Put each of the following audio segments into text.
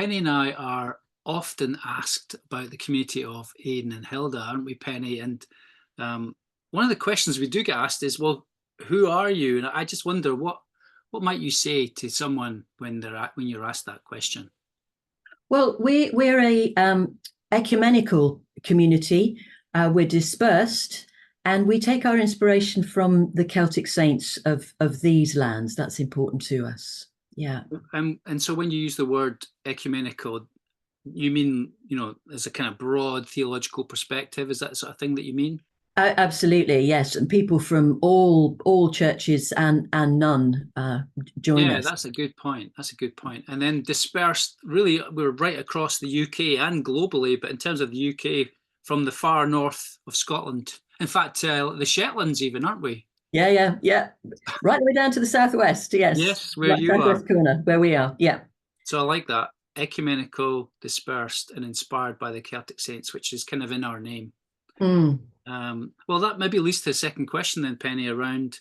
Penny and I are often asked about the community of Aidan and Hilda, aren't we, Penny? And one of the questions we do get asked is, well, who are you? And I just wonder what might you say to someone when you're asked that question? Well, we're a ecumenical community. We're dispersed, and we take our inspiration from the Celtic saints of these lands. That's important to us. Yeah. And so when you use the word ecumenical, you mean, as a kind of broad theological perspective? Is that the sort of thing that you mean? Absolutely, yes. And people from all churches and none join Yeah, us. that's a good point. That's a good point. And then dispersed, really, we're right across the UK and globally, but in terms of the UK, from the far north of Scotland. In fact, the Shetlands even, aren't we? Yeah. Right the way down to the southwest. Yes, Yes, where right you are. southwest corner where we are. Yeah. So I like that. Ecumenical, dispersed, and inspired by the Celtic saints, which is kind of in our name. Mm. Well, that maybe leads to the second question then, Penny, around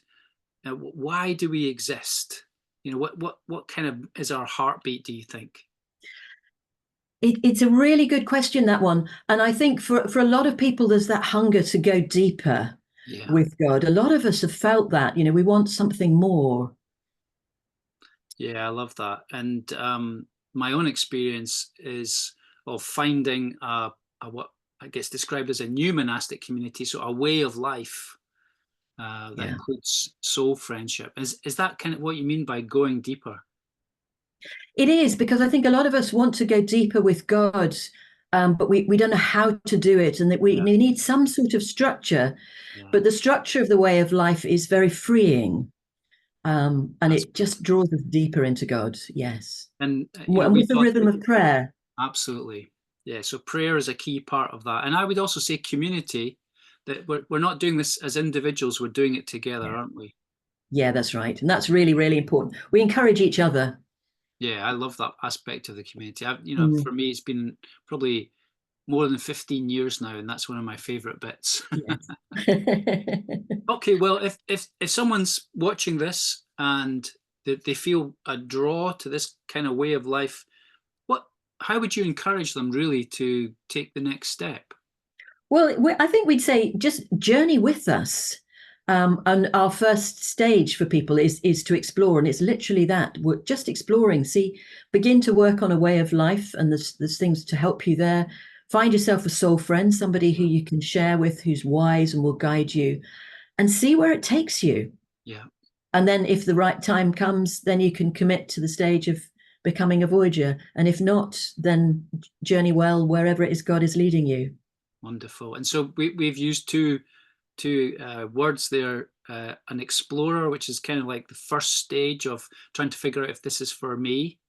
why do we exist? What kind of is our heartbeat, do you think? It's a really good question, that one. And I think for a lot of people, there's that hunger to go deeper Yeah. with God. A lot of us have felt that, we want something more. Yeah, I love that. And my own experience is of finding what I guess described as a new monastic community, so a way of life that Yeah. includes soul friendship. Is that kind of what you mean by going deeper? It is, because I think a lot of us want to go deeper with God, but we don't know how to do it, and that we Yeah, need some sort of structure. yeah. But the structure of the way of life is very freeing, and That's it just draws us deeper into God. Yes, and and we with the thought rhythm of prayer. absolutely, yeah. So prayer is a key part of that, and I would also say community. That we're not doing this as individuals; we're doing it together, Yeah, aren't we? yeah, that's right, and that's really, really important. We encourage each other. Yeah, I love that aspect of the community. Mm, For me, it's been probably more than 15 years now, and that's one of my favorite bits. yes. Okay, well, if someone's watching this and they feel a draw to this kind of way of life, what how would you encourage them really to take the next step? Well, I think we'd say just journey with us. And our first stage for people is to explore, and it's literally that. We're just exploring. See, begin to work on a way of life, and there's things to help you there. Find yourself a soul friend, somebody who you can share with, who's wise and will guide you, and see where it takes you. Yeah, And then, if the right time comes, then you can commit to the stage of becoming a Voyager. And if not, then journey well wherever it is God is leading you. wonderful. And so we've used two words there. An explorer, which is kind of like the first stage of trying to figure out if this is for me.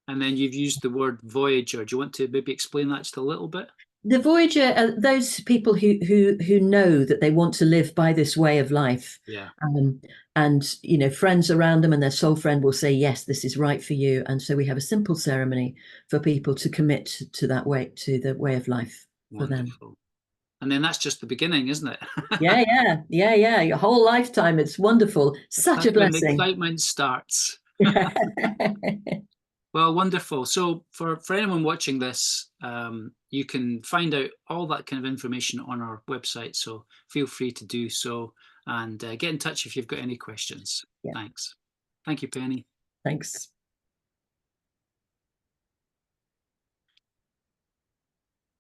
And then you've used the word Voyager. Do you want to maybe explain that just a little bit? The Voyager are those people who know that they want to live by this way of life, Yeah, um, and friends around them and their soul friend will say, yes, this is right for you. And so we have a simple ceremony for people to commit to the way of life for them. wonderful. And then that's just the beginning, isn't it? Yeah. Your whole lifetime. It's wonderful. Such a That's when the blessing. excitement starts. Well, wonderful. So for anyone watching this, you can find out all that kind of information on our website. So feel free to do so and get in touch if you've got any questions. Yeah. Thanks. Thank you, Penny. Thanks.